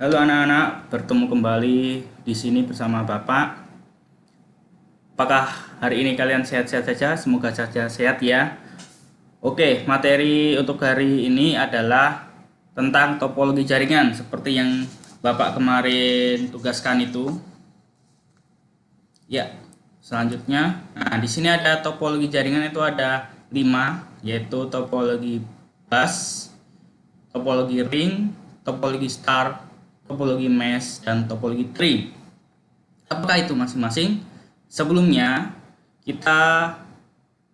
Halo anak-anak, bertemu kembali di sini bersama Bapak. Apakah hari ini kalian sehat-sehat saja? Semoga saja sehat ya. Oke, materi untuk hari ini adalah tentang topologi jaringan seperti yang Bapak kemarin tugaskan itu. Ya, selanjutnya, di sini ada topologi jaringan itu ada 5, yaitu topologi bus, topologi ring, topologi star, topologi mesh, dan topologi tree. Apakah itu masing-masing? Sebelumnya kita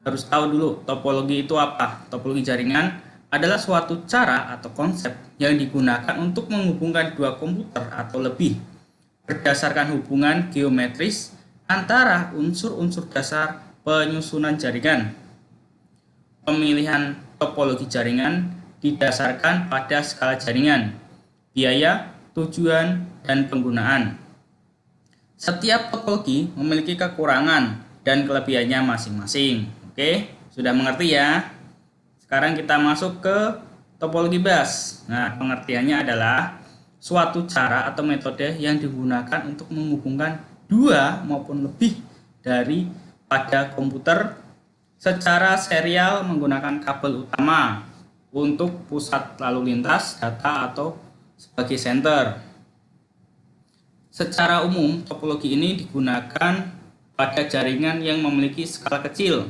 harus tahu dulu topologi itu apa. Topologi jaringan adalah suatu cara atau konsep yang digunakan untuk menghubungkan dua komputer atau lebih berdasarkan hubungan geometris antara unsur-unsur dasar penyusunan jaringan. Pemilihan topologi jaringan didasarkan pada skala jaringan, biaya, tujuan, dan penggunaan. Setiap topologi memiliki kekurangan dan kelebihannya masing-masing. Oke, sudah mengerti ya? Sekarang kita masuk ke topologi bus. Nah, pengertiannya adalah suatu cara atau metode yang digunakan untuk menghubungkan dua maupun lebih dari pada komputer secara serial menggunakan kabel utama untuk pusat lalu lintas data atau sebagai senter. Secara umum, topologi ini digunakan pada jaringan yang memiliki skala kecil,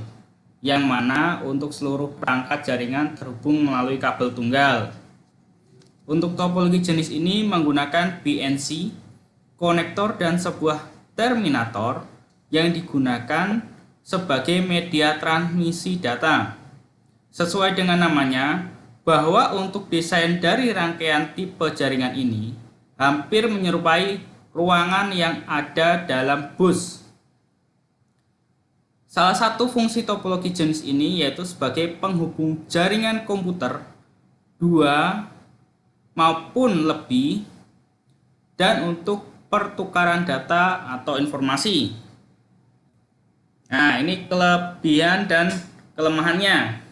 yang mana untuk seluruh perangkat jaringan terhubung melalui kabel tunggal. Untuk topologi jenis ini menggunakan BNC, konektor, dan sebuah terminator yang digunakan sebagai media transmisi data. Sesuai dengan namanya, bahwa untuk desain dari rangkaian tipe jaringan ini hampir menyerupai ruangan yang ada dalam bus. Salah satu fungsi topologi jenis ini yaitu sebagai penghubung jaringan komputer dua maupun lebih dan untuk pertukaran data atau informasi. Nah, ini kelebihan dan kelemahannya.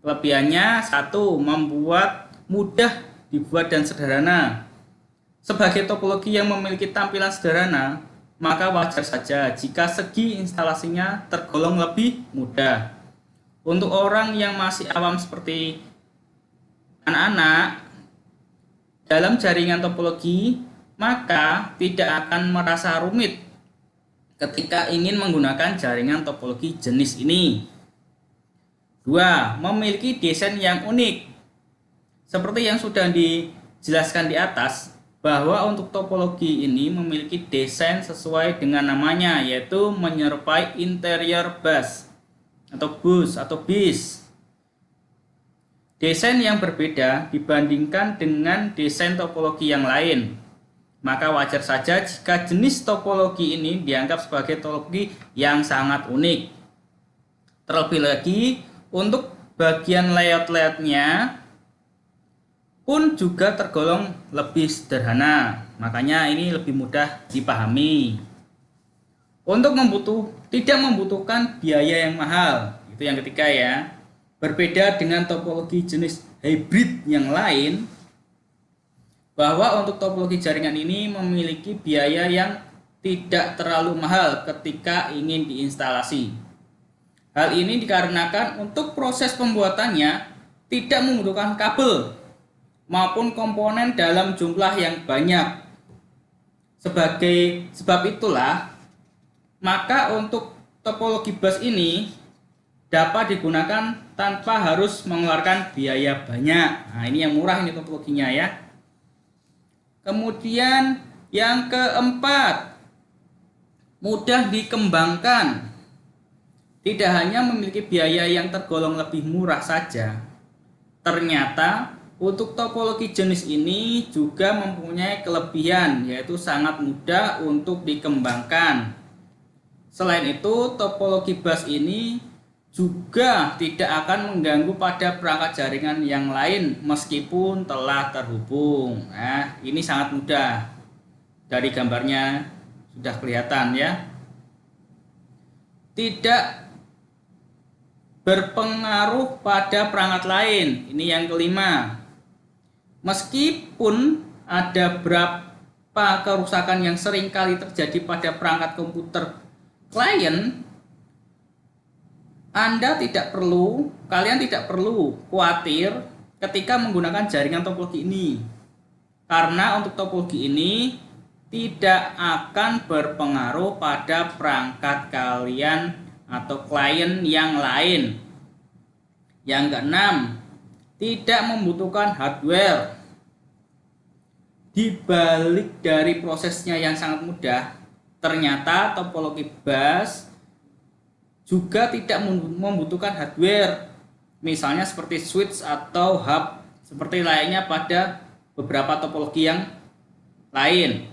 Kelebihannya, satu, membuat mudah dibuat dan sederhana. Sebagai topologi yang memiliki tampilan sederhana, maka wajar saja jika segi instalasinya tergolong lebih mudah. Untuk orang yang masih awam seperti anak-anak dalam jaringan topologi, maka tidak akan merasa rumit ketika ingin menggunakan jaringan topologi jenis ini. 2. Memiliki desain yang unik. Seperti yang sudah dijelaskan di atas, bahwa untuk topologi ini memiliki desain sesuai dengan namanya, yaitu menyerupai interior bus atau bus atau bis. Desain yang berbeda dibandingkan dengan desain topologi yang lain. Maka wajar saja jika jenis topologi ini dianggap sebagai topologi yang sangat unik. Terlebih lagi, untuk bagian layout-layoutnya pun juga tergolong lebih sederhana. Makanya ini lebih mudah dipahami. Untuk tidak membutuhkan biaya yang mahal. Itu yang ketiga ya. Berbeda dengan topologi jenis hybrid yang lain, bahwa untuk topologi jaringan ini memiliki biaya yang tidak terlalu mahal ketika ingin diinstalasi. Hal ini dikarenakan untuk proses pembuatannya tidak membutuhkan kabel maupun komponen dalam jumlah yang banyak. Sebab itulah, maka untuk topologi bus ini dapat digunakan tanpa harus mengeluarkan biaya banyak. Nah, ini yang murah ini topologinya ya. Kemudian yang keempat, mudah dikembangkan. Tidak hanya memiliki biaya yang tergolong lebih murah saja, ternyata untuk topologi jenis ini juga mempunyai kelebihan, yaitu sangat mudah untuk dikembangkan. Selain itu, topologi bus ini juga tidak akan mengganggu pada perangkat jaringan yang lain meskipun telah terhubung. Nah, ini sangat mudah. Dari gambarnya sudah kelihatan ya. Tidak berpengaruh pada perangkat lain. Ini yang kelima. Meskipun ada berapa kerusakan yang sering kali terjadi pada perangkat komputer klien, kalian tidak perlu khawatir ketika menggunakan jaringan topologi ini. Karena untuk topologi ini tidak akan berpengaruh pada perangkat kalian atau klien yang lain. Yang keenam, tidak membutuhkan hardware. Di balik dari prosesnya yang sangat mudah, ternyata topologi bus juga tidak membutuhkan hardware. Misalnya seperti switch atau hub, seperti layaknya pada beberapa topologi yang lain.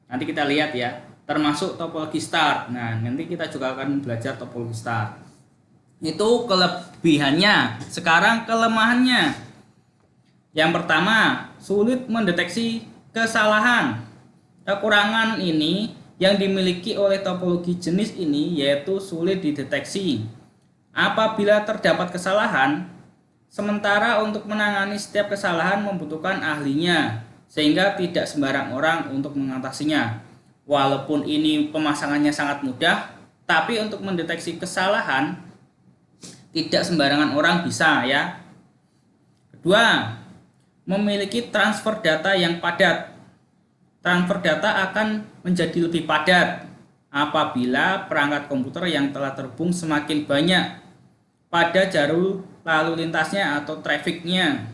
Nanti kita lihat ya, termasuk topologi star. Nah, nanti kita juga akan belajar topologi star. Itu kelebihannya. Sekarang kelemahannya. Yang pertama, sulit mendeteksi kesalahan. Kekurangan ini yang dimiliki oleh topologi jenis ini yaitu sulit dideteksi. Apabila terdapat kesalahan, sementara untuk menangani setiap kesalahan membutuhkan ahlinya, sehingga tidak sembarang orang untuk mengatasinya. Walaupun ini pemasangannya sangat mudah, tapi untuk mendeteksi kesalahan tidak sembarangan orang bisa ya. Kedua, memiliki transfer data yang padat. Transfer data akan menjadi lebih padat apabila perangkat komputer yang telah terhubung semakin banyak pada jalur lalu lintasnya atau trafficnya.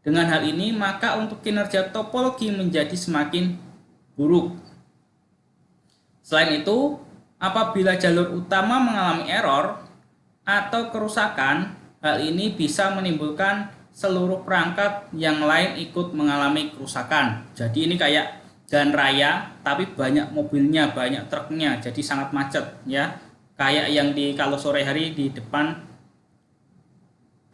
Dengan hal ini, maka untuk kinerja topologi menjadi semakin buruk. Selain itu, apabila jalur utama mengalami error atau kerusakan, hal ini bisa menimbulkan seluruh perangkat yang lain ikut mengalami kerusakan. Jadi ini kayak jalan raya, tapi banyak mobilnya, banyak truknya, jadi sangat macet ya. Kayak yang kalau sore hari di depan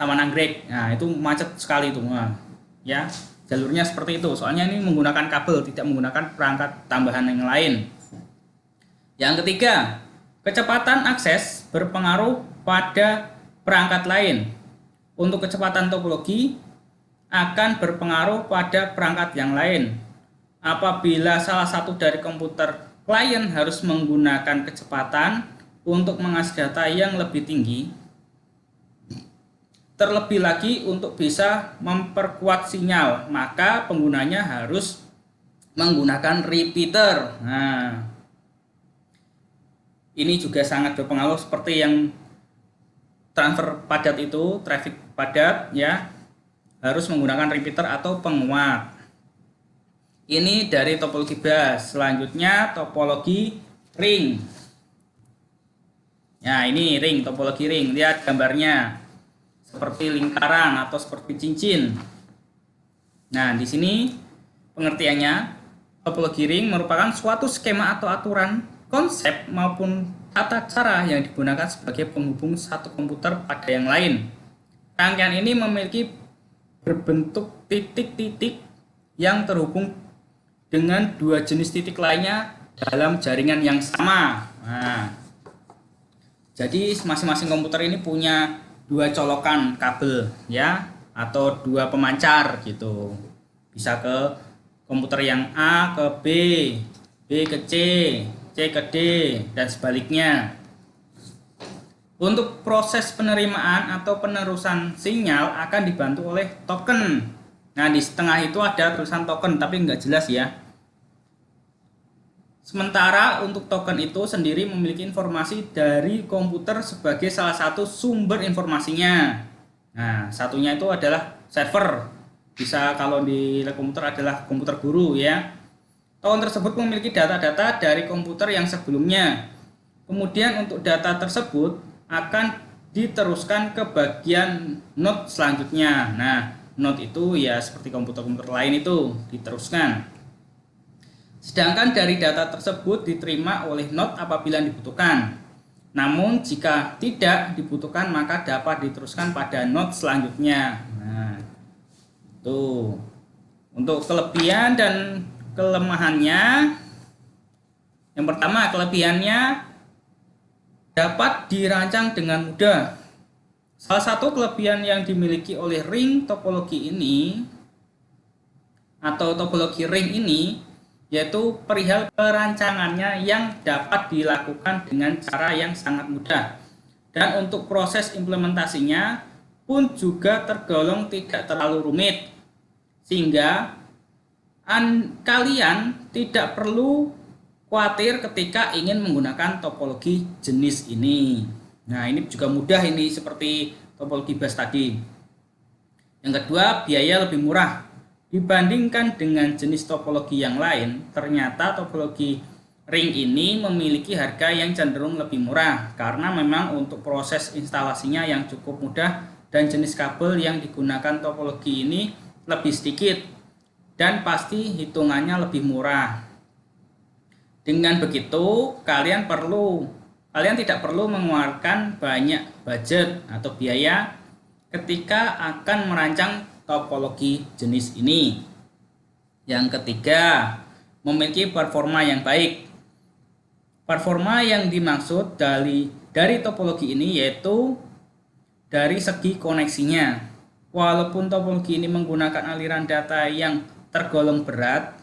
Taman Anggrek, nah itu macet sekali itu, nah, ya jalurnya seperti itu. Soalnya ini menggunakan kabel, tidak menggunakan perangkat tambahan yang lain. Yang ketiga, kecepatan akses berpengaruh pada perangkat lain. Untuk kecepatan topologi akan berpengaruh pada perangkat yang lain. Apabila salah satu dari komputer klien harus menggunakan kecepatan untuk mengakses data yang lebih tinggi, terlebih lagi untuk bisa memperkuat sinyal, maka penggunanya harus menggunakan repeater. Nah, ini juga sangat berpengaruh seperti yang transfer padat itu, traffic padat ya, harus menggunakan repeater atau penguat. Ini dari topologi bus. Selanjutnya topologi ring. Ya, ini ring, topologi ring. Lihat gambarnya. Seperti lingkaran atau seperti cincin. Nah, di sini pengertiannya, topologi ring merupakan suatu skema atau aturan, konsep maupun tata cara yang digunakan sebagai penghubung satu komputer pada yang lain. Rangkaian ini memiliki berbentuk titik-titik yang terhubung dengan dua jenis titik lainnya dalam jaringan yang sama. Nah, jadi masing-masing komputer ini punya dua colokan kabel ya, atau dua pemancar gitu. Bisa ke komputer yang A ke B, B ke C, C ke D, dan sebaliknya. Untuk proses penerimaan atau penerusan sinyal akan dibantu oleh token. Nah, di tengah itu ada tulisan token tapi nggak jelas ya. Sementara untuk token itu sendiri memiliki informasi dari komputer sebagai salah satu sumber informasinya. Nah, satunya itu adalah server. Bisa kalau di komputer adalah komputer guru ya. Token tersebut memiliki data-data dari komputer yang sebelumnya. Kemudian untuk data tersebut akan diteruskan ke bagian node selanjutnya. Nah, node itu ya seperti komputer-komputer lain itu diteruskan. Sedangkan dari data tersebut diterima oleh node apabila dibutuhkan. Namun jika tidak dibutuhkan maka dapat diteruskan pada node selanjutnya. Nah, tuh. Untuk kelebihan dan kelemahannya, yang pertama kelebihannya dapat dirancang dengan mudah. Salah satu kelebihan yang dimiliki oleh ring topologi ini atau topologi ring ini yaitu perihal perancangannya yang dapat dilakukan dengan cara yang sangat mudah, dan untuk proses implementasinya pun juga tergolong tidak terlalu rumit, sehingga kalian tidak perlu khawatir ketika ingin menggunakan topologi jenis ini. Nah, ini juga mudah ini seperti topologi bus tadi. Yang kedua, biaya lebih murah. Dibandingkan dengan jenis topologi yang lain, ternyata topologi ring ini memiliki harga yang cenderung lebih murah karena memang untuk proses instalasinya yang cukup mudah dan jenis kabel yang digunakan topologi ini lebih sedikit dan pasti hitungannya lebih murah. Dengan begitu, kalian tidak perlu mengeluarkan banyak budget atau biaya ketika akan merancang topologi jenis ini. Yang ketiga, memiliki performa yang baik. Performa yang dimaksud dari topologi ini yaitu dari segi koneksinya. Walaupun topologi ini menggunakan aliran data yang tergolong berat,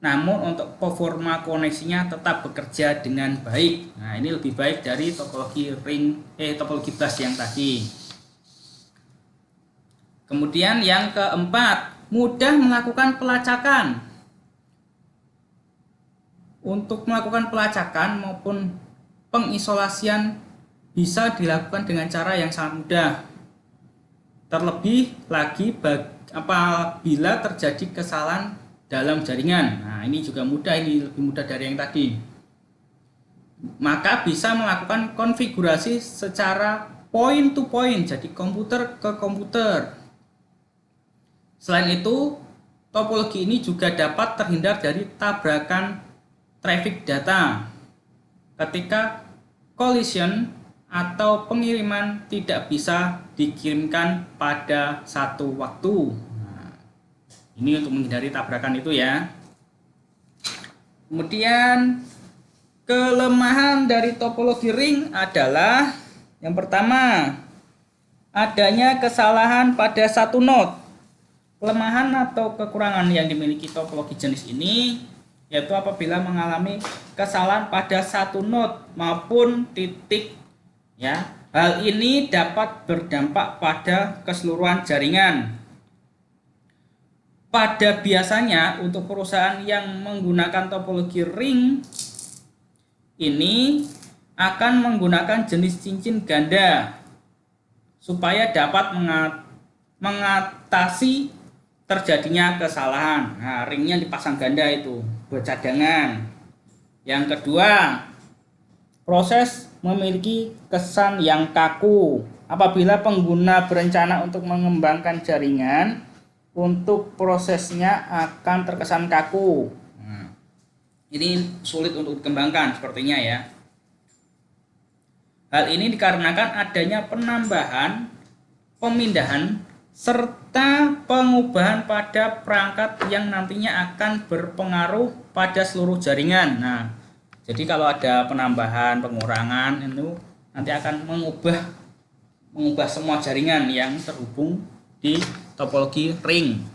namun untuk performa koneksinya tetap bekerja dengan baik. Nah, ini lebih baik dari topologi topologi bus yang tadi. Kemudian yang keempat, mudah melakukan pelacakan. Untuk melakukan pelacakan maupun pengisolasian bisa dilakukan dengan cara yang sangat mudah. Terlebih lagi apabila terjadi kesalahan dalam jaringan. Nah, ini juga mudah, ini lebih mudah dari yang tadi. Maka bisa melakukan konfigurasi secara point to point, jadi komputer ke komputer. Selain itu, topologi ini juga dapat terhindar dari tabrakan traffic data ketika collision atau pengiriman tidak bisa dikirimkan pada satu waktu. Nah, ini untuk menghindari tabrakan itu ya. Kemudian kelemahan dari topologi ring adalah yang pertama, adanya kesalahan pada satu node. Kelemahan atau kekurangan yang dimiliki topologi jenis ini yaitu apabila mengalami kesalahan pada satu node maupun titik ya. Hal ini dapat berdampak pada keseluruhan jaringan. Pada biasanya untuk perusahaan yang menggunakan topologi ring ini akan menggunakan jenis cincin ganda supaya dapat mengatasi terjadinya kesalahan. Nah, ringnya dipasang ganda itu buat cadangan. Yang kedua, proses memiliki kesan yang kaku. Apabila pengguna berencana untuk mengembangkan jaringan, untuk prosesnya akan terkesan kaku. Nah, ini sulit untuk dikembangkan sepertinya ya. Hal ini dikarenakan adanya penambahan, pemindahan, serta pengubahan pada perangkat yang nantinya akan berpengaruh pada seluruh jaringan. Nah, jadi kalau ada penambahan, pengurangan itu nanti akan mengubah semua jaringan yang terhubung di topologi ring.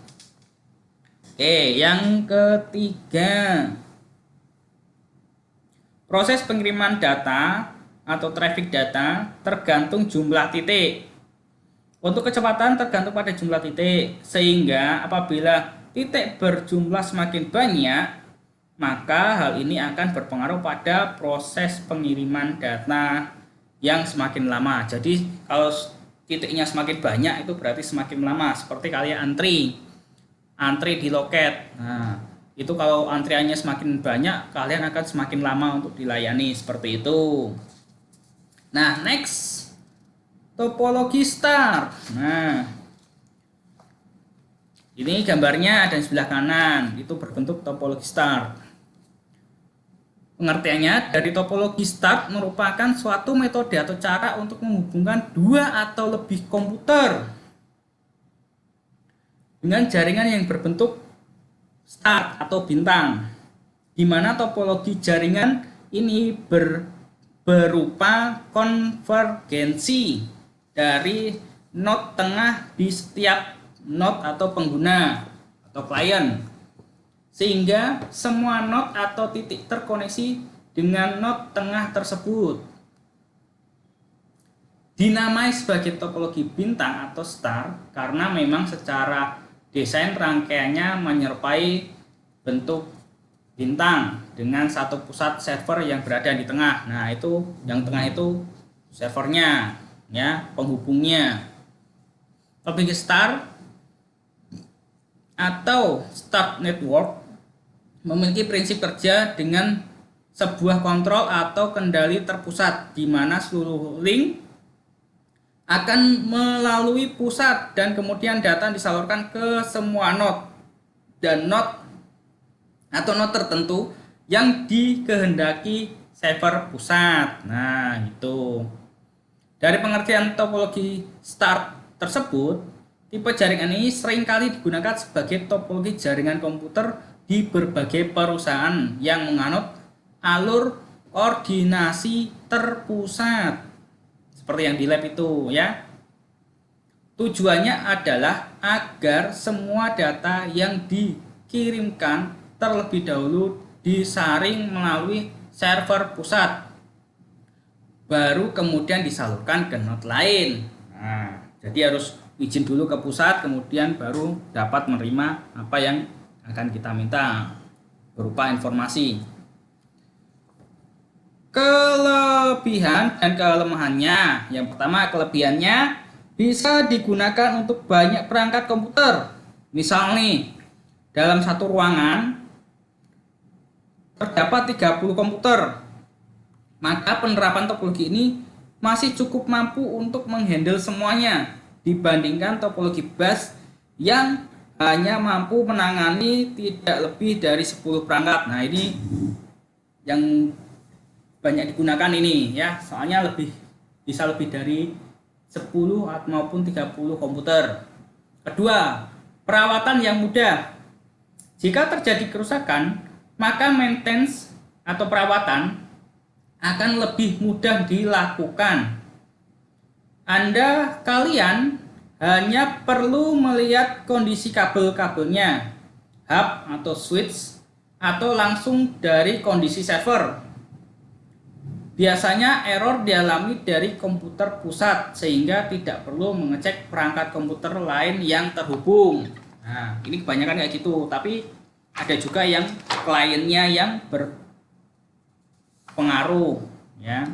Oke, yang ketiga, proses pengiriman data atau traffic data tergantung jumlah titik. Untuk kecepatan tergantung pada jumlah titik, sehingga apabila titik berjumlah semakin banyak, maka hal ini akan berpengaruh pada proses pengiriman data yang semakin lama. Jadi kalau titiknya semakin banyak itu berarti semakin lama, seperti kalian antri di loket. Nah, itu kalau antriannya semakin banyak, kalian akan semakin lama untuk dilayani, seperti itu. Nah, next, topologi star. Nah, ini gambarnya ada di sebelah kanan, itu berbentuk topologi star. Pengertiannya, dari topologi star merupakan suatu metode atau cara untuk menghubungkan dua atau lebih komputer dengan jaringan yang berbentuk star atau bintang, di mana topologi jaringan ini berupa konvergensi dari node tengah di setiap node atau pengguna atau klien. sehingga semua node atau titik terkoneksi dengan node tengah tersebut. Dinamai sebagai topologi bintang atau star karena memang secara desain rangkaiannya menyerupai bentuk bintang dengan satu pusat server yang berada di tengah. Nah, itu yang tengah itu servernya, ya, penghubungnya. Topologi star atau star network memiliki prinsip kerja dengan sebuah kontrol atau kendali terpusat di mana seluruh link akan melalui pusat dan kemudian data disalurkan ke semua node dan node atau node tertentu yang dikehendaki server pusat. Nah, itu. Dari pengertian topologi star tersebut, tipe jaringan ini seringkali digunakan sebagai topologi jaringan komputer di berbagai perusahaan yang menganut alur koordinasi terpusat. Seperti yang di lab itu, ya. Tujuannya adalah agar semua data yang dikirimkan terlebih dahulu disaring melalui server pusat, baru kemudian disalurkan ke node lain. Nah, jadi harus izin dulu ke pusat, kemudian baru dapat menerima apa yang akan kita minta berupa informasi. Kelebihan dan kelemahannya. Yang pertama, kelebihannya bisa digunakan untuk banyak perangkat komputer. Misal nih, dalam satu ruangan terdapat 30 komputer. Maka penerapan topologi ini masih cukup mampu untuk menghandle semuanya dibandingkan topologi bus yang hanya mampu menangani tidak lebih dari 10 perangkat. Nah, ini yang banyak digunakan ini, ya, soalnya bisa lebih dari 10 maupun 30 komputer. Kedua, perawatan yang mudah. Jika terjadi kerusakan, maka maintenance atau perawatan akan lebih mudah dilakukan. Kalian hanya perlu melihat kondisi kabel-kabelnya, hub atau switch, atau langsung dari kondisi server. Biasanya error dialami dari komputer pusat sehingga tidak perlu mengecek perangkat komputer lain yang terhubung. Nah, ini kebanyakan kayak gitu, tapi ada juga yang kliennya yang berpengaruh, ya.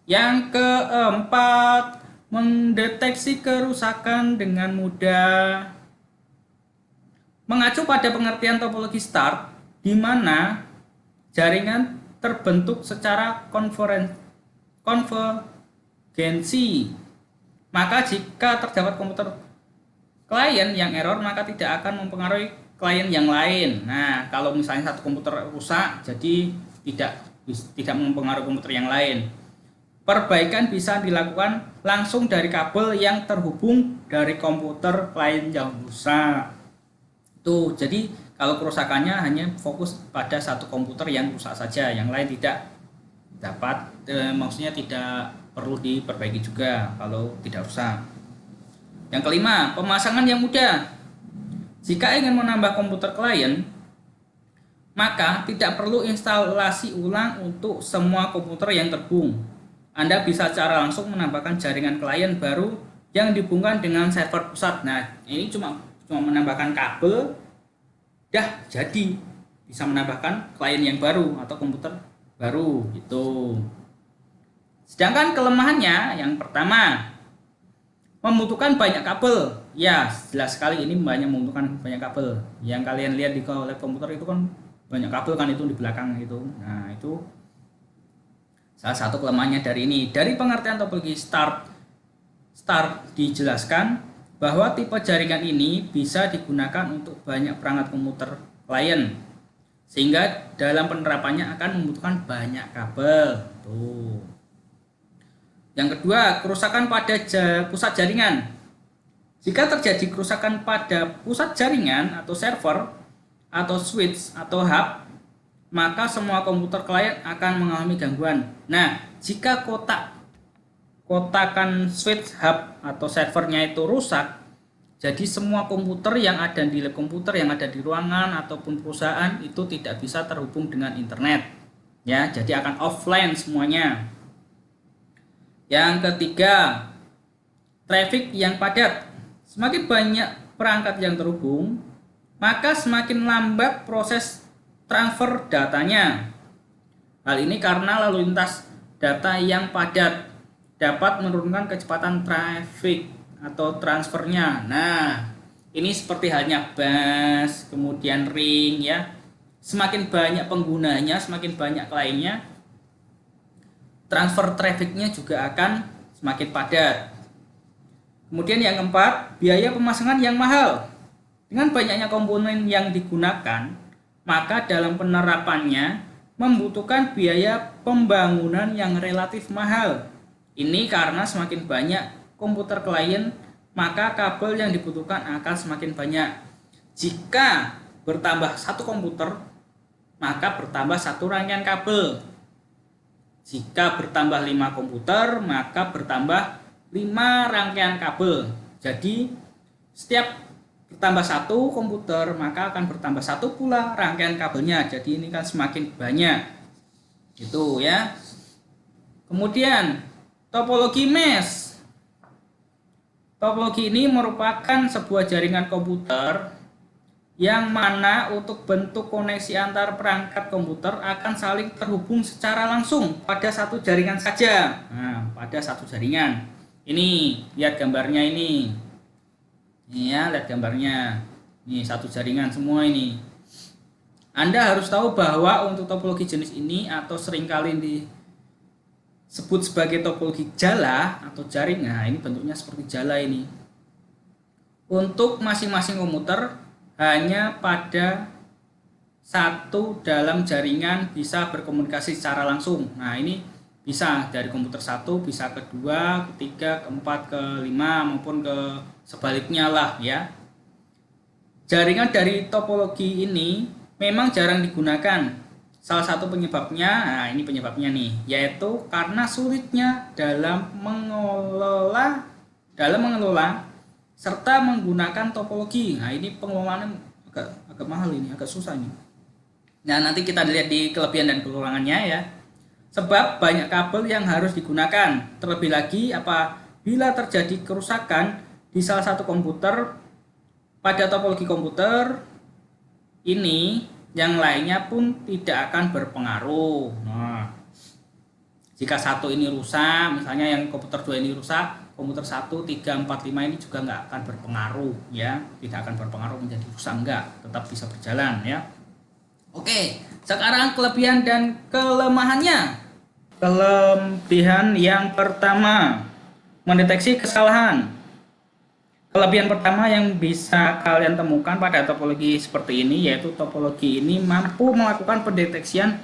Yang keempat, mendeteksi kerusakan dengan mudah. Mengacu pada pengertian topologi start, di mana jaringan terbentuk secara konvergensi. Maka jika terdapat komputer klien yang error, maka tidak akan mempengaruhi klien yang lain. Nah, kalau misalnya satu komputer rusak, jadi tidak mempengaruhi komputer yang lain. Perbaikan bisa dilakukan langsung dari kabel yang terhubung dari komputer klien yang rusak. Tuh, jadi kalau kerusakannya hanya fokus pada satu komputer yang rusak saja, yang lain tidak dapat, maksudnya tidak perlu diperbaiki juga kalau tidak rusak. Yang kelima, pemasangan yang mudah. Jika ingin menambah komputer klien, maka tidak perlu instalasi ulang untuk semua komputer yang terhubung. Anda bisa secara langsung menambahkan jaringan klien baru yang dihubungkan dengan server pusat. Nah, ini cuma menambahkan kabel, dah jadi bisa menambahkan klien yang baru atau komputer baru gitu. Sedangkan kelemahannya yang pertama, membutuhkan banyak kabel. Ya, jelas sekali ini membutuhkan banyak kabel. Yang kalian lihat di lab komputer itu kan banyak kabel kan, itu di belakang itu. Nah, itu salah satu kelemahannya dari ini. Dari pengertian topologi start dijelaskan bahwa tipe jaringan ini bisa digunakan untuk banyak perangkat komputer klien, sehingga dalam penerapannya akan membutuhkan banyak kabel. Tuh. Yang kedua, kerusakan pada pusat jaringan. Jika terjadi kerusakan pada pusat jaringan atau server atau switch atau hub, maka semua komputer klien akan mengalami gangguan. Nah, jika kotakan switch hub atau servernya itu rusak, Jadi semua komputer yang ada di lab komputer, yang ada di ruangan ataupun perusahaan itu tidak bisa terhubung dengan internet. Ya, jadi akan offline semuanya. Yang ketiga, traffic yang padat. Semakin banyak perangkat yang terhubung, maka semakin lambat proses transfer datanya. Hal ini karena lalu lintas data yang padat dapat menurunkan kecepatan traffic atau transfernya. Nah, ini seperti halnya bus, kemudian ring ya. Semakin banyak penggunanya, semakin banyak kliennya, transfer trafficnya juga akan semakin padat. Kemudian yang keempat, biaya pemasangan yang mahal. Dengan banyaknya komponen yang digunakan, maka dalam penerapannya membutuhkan biaya pembangunan yang relatif mahal. Ini karena semakin banyak komputer klien, maka kabel yang dibutuhkan akan semakin banyak. Jika bertambah satu komputer, maka bertambah satu rangkaian kabel. Jika bertambah 5 komputer, maka bertambah 5 rangkaian kabel. Jadi setiap bertambah satu komputer, maka akan bertambah satu pula rangkaian kabelnya. Jadi ini kan semakin banyak. Gitu ya. Kemudian topologi mesh. Topologi ini merupakan sebuah jaringan komputer yang mana untuk bentuk koneksi antar perangkat komputer akan saling terhubung secara langsung pada satu jaringan saja. Nah, pada satu jaringan. Ini, lihat gambarnya ini. Ini ya, lihat gambarnya. Ini satu jaringan semua ini. Anda harus tahu bahwa untuk topologi jenis ini atau seringkali disebut sebagai topologi jala atau jaring. Nah, ini bentuknya seperti jala ini. Untuk masing-masing komputer hanya pada satu dalam jaringan bisa berkomunikasi secara langsung. Nah, ini bisa dari komputer satu bisa ke dua, ketiga, keempat, kelima maupun ke sebaliknya lah ya. Jaringan dari topologi ini memang jarang digunakan. Salah satu penyebabnya, nah ini penyebabnya nih, yaitu karena sulitnya dalam mengelola serta menggunakan topologi. Nah, ini pengelolaannya agak mahal ini, agak susah ini. Nah, nanti kita lihat di kelebihan dan kekurangannya ya. Sebab banyak kabel yang harus digunakan. Terlebih lagi apabila terjadi kerusakan di salah satu komputer pada topologi komputer ini, yang lainnya pun tidak akan berpengaruh. Nah, jika satu ini rusak, misalnya yang komputer 2 ini rusak, komputer 1, 3, 4, 5 ini juga nggak akan berpengaruh ya, tidak akan berpengaruh menjadi rusak, enggak, tetap bisa berjalan ya. Oke, sekarang kelebihan dan kelemahannya. Kelebihan yang pertama, mendeteksi kesalahan. Kelebihan pertama yang bisa kalian temukan pada topologi seperti ini, yaitu topologi ini mampu melakukan pendeteksian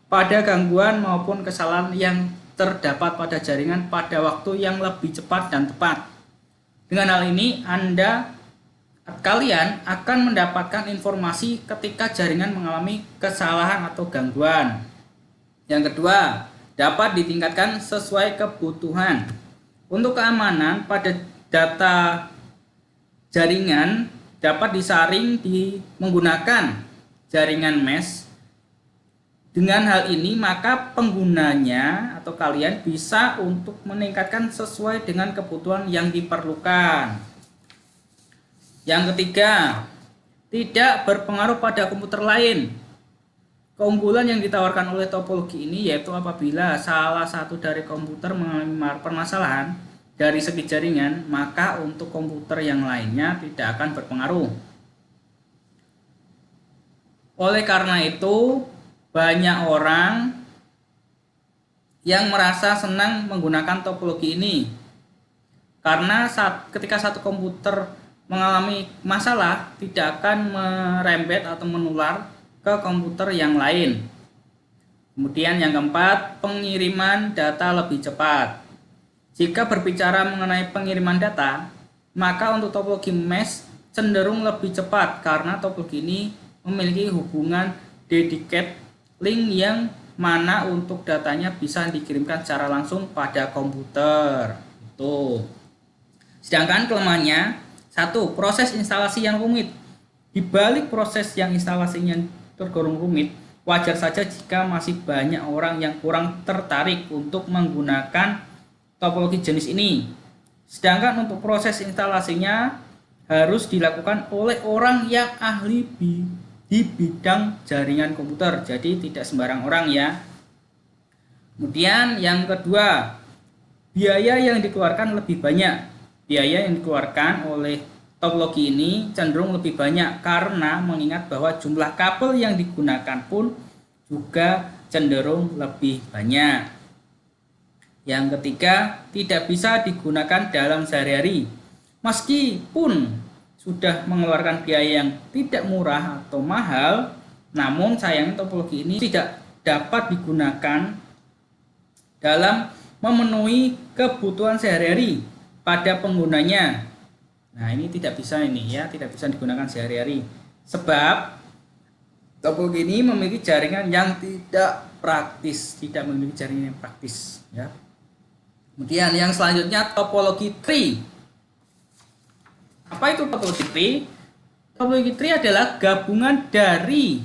pada gangguan maupun kesalahan yang terdapat pada jaringan pada waktu yang lebih cepat dan tepat. Dengan hal ini, kalian akan mendapatkan informasi ketika jaringan mengalami kesalahan atau gangguan. Yang kedua, dapat ditingkatkan sesuai kebutuhan. Untuk keamanan pada data jaringan dapat disaring menggunakan jaringan mesh. Dengan hal ini maka penggunanya atau kalian bisa untuk meningkatkan sesuai dengan kebutuhan yang diperlukan. Yang ketiga, tidak berpengaruh pada komputer lain. Keunggulan yang ditawarkan oleh topologi ini yaitu apabila salah satu dari komputer mengalami permasalahan dari segi jaringan, maka untuk komputer yang lainnya tidak akan berpengaruh. Oleh karena itu, banyak orang yang merasa senang menggunakan topologi ini karena ketika satu komputer mengalami masalah tidak akan merembet atau menular ke komputer yang lain. Kemudian yang keempat, pengiriman data lebih cepat. Jika berbicara mengenai pengiriman data, maka untuk topologi mesh cenderung lebih cepat karena topologi ini memiliki hubungan dedicated link yang mana untuk datanya bisa dikirimkan secara langsung pada komputer. Sedangkan kelemahannya Satu, proses instalasi yang rumit. Di balik proses yang instalasinya tergolong rumit, wajar saja jika masih banyak orang yang kurang tertarik untuk menggunakan topologi jenis ini. Sedangkan untuk proses instalasinya harus dilakukan oleh orang yang ahli di bidang jaringan komputer. Jadi tidak sembarang orang ya. Kemudian yang kedua, biaya yang dikeluarkan lebih banyak. Biaya yang dikeluarkan oleh topologi ini cenderung lebih banyak karena mengingat bahwa jumlah kabel yang digunakan pun juga cenderung lebih banyak. Yang ketiga, tidak bisa digunakan dalam sehari-hari. Meskipun sudah mengeluarkan biaya yang tidak murah atau mahal, namun sayangnya topologi ini tidak dapat digunakan dalam memenuhi kebutuhan sehari-hari pada penggunanya. Nah, ini tidak bisa tidak bisa digunakan sehari-hari. Sebab topologi ini memiliki jaringan yang tidak praktis, ya. Kemudian yang selanjutnya topologi tree. Apa itu topologi tree? Topologi tree adalah gabungan dari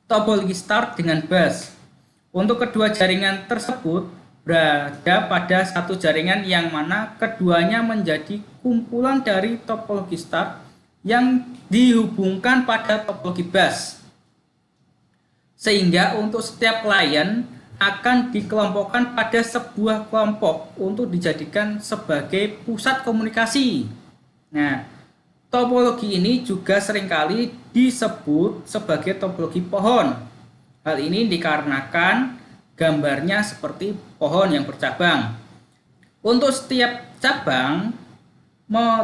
topologi start dengan bus. Untuk kedua jaringan tersebut berada pada satu jaringan yang mana keduanya menjadi kumpulan dari topologi start yang dihubungkan pada topologi bus. Sehingga untuk setiap klien akan dikelompokkan pada sebuah kelompok untuk dijadikan sebagai pusat komunikasi. Nah, topologi ini juga seringkali disebut sebagai topologi pohon. Hal ini dikarenakan gambarnya seperti pohon yang bercabang. Untuk setiap cabang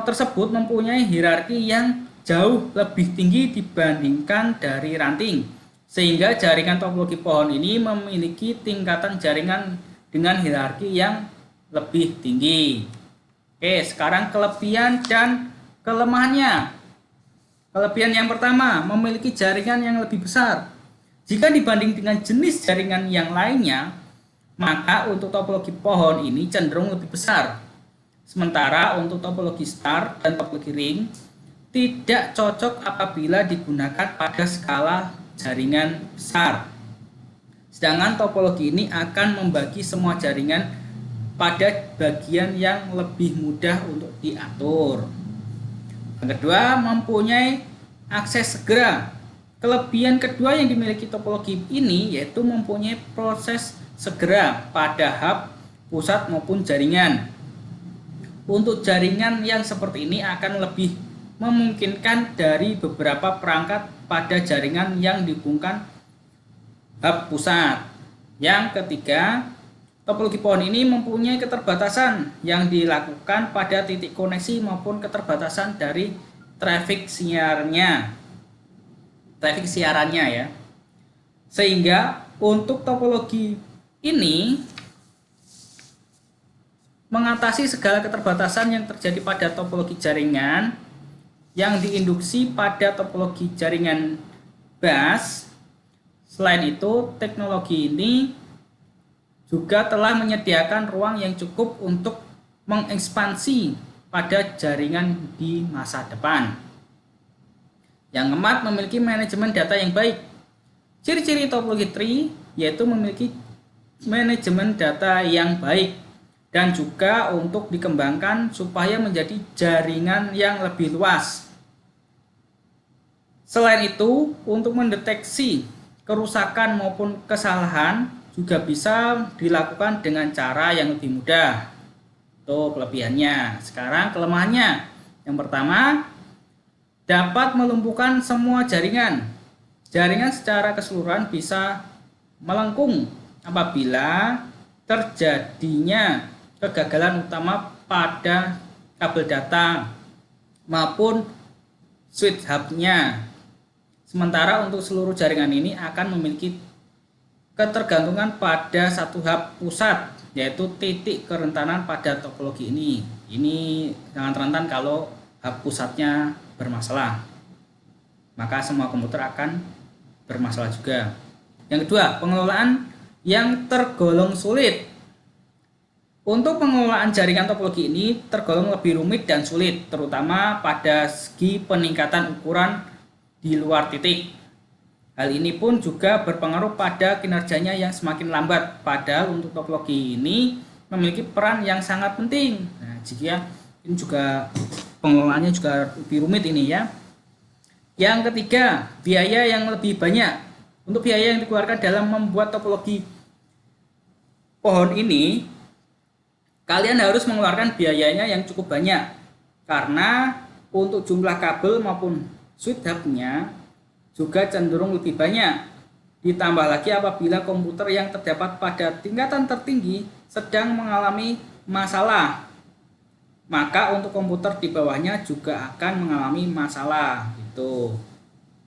tersebut mempunyai hierarki yang jauh lebih tinggi dibandingkan dari ranting. Sehingga jaringan topologi pohon ini memiliki tingkatan jaringan dengan hierarki yang lebih tinggi. Oke, sekarang kelebihan dan kelemahannya. Kelebihan yang pertama, memiliki jaringan yang lebih besar. Jika dibanding dengan jenis jaringan yang lainnya, maka untuk topologi pohon ini cenderung lebih besar. Sementara untuk topologi star dan topologi ring tidak cocok apabila digunakan pada skala jaringan besar. Sedangkan topologi ini akan membagi semua jaringan pada bagian yang lebih mudah untuk diatur. Yang kedua, mempunyai akses segera. Kelebihan kedua yang dimiliki topologi ini yaitu mempunyai proses segera pada hub, pusat maupun jaringan. Untuk jaringan yang seperti ini akan lebih memungkinkan dari beberapa perangkat pada jaringan yang dihubungkan hub pusat. Yang ketiga, topologi pohon ini mempunyai keterbatasan yang dilakukan pada titik koneksi maupun keterbatasan dari traffic siarannya ya. Sehingga untuk topologi ini mengatasi segala keterbatasan yang terjadi pada topologi jaringan yang diinduksi pada topologi jaringan bus. Selain itu, teknologi ini juga telah menyediakan ruang yang cukup untuk mengekspansi pada jaringan di masa depan. Yang keempat, memiliki manajemen data yang baik. Ciri-ciri topologi tree yaitu memiliki manajemen data yang baik dan juga untuk dikembangkan supaya menjadi jaringan yang lebih luas. Selain itu, untuk mendeteksi kerusakan maupun kesalahan juga bisa dilakukan dengan cara yang lebih mudah. Itu kelebihannya. Sekarang kelemahannya. Yang pertama, dapat melumpuhkan semua jaringan. Jaringan secara keseluruhan bisa melengkung apabila terjadinya kegagalan utama pada kabel data maupun switch hubnya. Sementara untuk seluruh jaringan ini akan memiliki ketergantungan pada satu hub pusat, yaitu titik kerentanan pada topologi ini. Ini sangat rentan kalau hub pusatnya bermasalah, maka semua komputer akan bermasalah juga. Yang kedua, pengelolaan yang tergolong sulit. Untuk pengelolaan jaringan topologi ini tergolong lebih rumit dan sulit, terutama pada segi peningkatan ukuran di luar titik. Hal ini pun juga berpengaruh pada kinerjanya yang semakin lambat, padahal untuk topologi ini memiliki peran yang sangat penting. Nah, jika ini juga pengelolaannya juga lebih rumit ini ya. Yang ketiga, biaya yang lebih banyak. Untuk biaya yang dikeluarkan dalam membuat topologi pohon ini, kalian harus mengeluarkan biayanya yang cukup banyak karena untuk jumlah kabel maupun switch hubnya juga cenderung lebih banyak. Ditambah lagi apabila komputer yang terdapat pada tingkatan tertinggi sedang mengalami masalah, maka untuk komputer di bawahnya juga akan mengalami masalah gitu.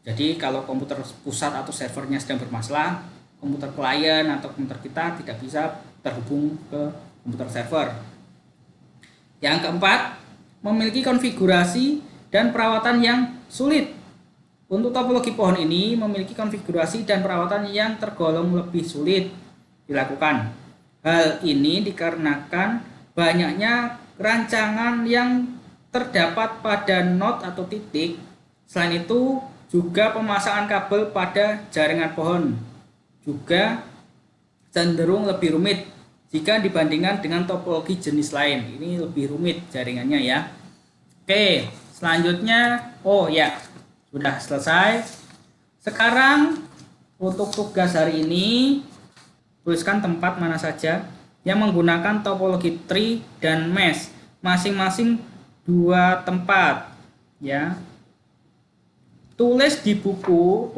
Jadi kalau komputer pusat atau servernya sedang bermasalah, komputer klien atau komputer kita tidak bisa terhubung ke komputer server. Yang keempat, memiliki konfigurasi dan perawatan yang sulit. Untuk topologi pohon ini memiliki konfigurasi dan perawatan yang tergolong lebih sulit dilakukan. Hal ini dikarenakan banyaknya rancangan yang terdapat pada node atau titik. Selain itu, juga pemasangan kabel pada jaringan pohon juga cenderung lebih rumit jika dibandingkan dengan topologi jenis lain. Ini lebih rumit jaringannya ya. Oke, selanjutnya sudah selesai. Sekarang untuk tugas hari ini, tuliskan tempat mana saja yang menggunakan topologi tree dan mesh, masing-masing 2 tempat ya. Tulis di buku,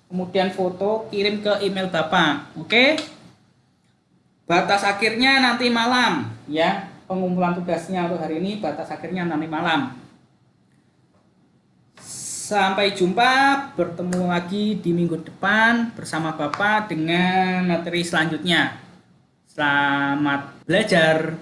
kemudian foto, kirim ke email Bapak. Oke? Batas akhirnya nanti malam ya. Pengumpulan tugasnya untuk hari ini batas akhirnya nanti malam. Sampai jumpa, bertemu lagi di minggu depan bersama Bapak dengan materi selanjutnya. Selamat belajar.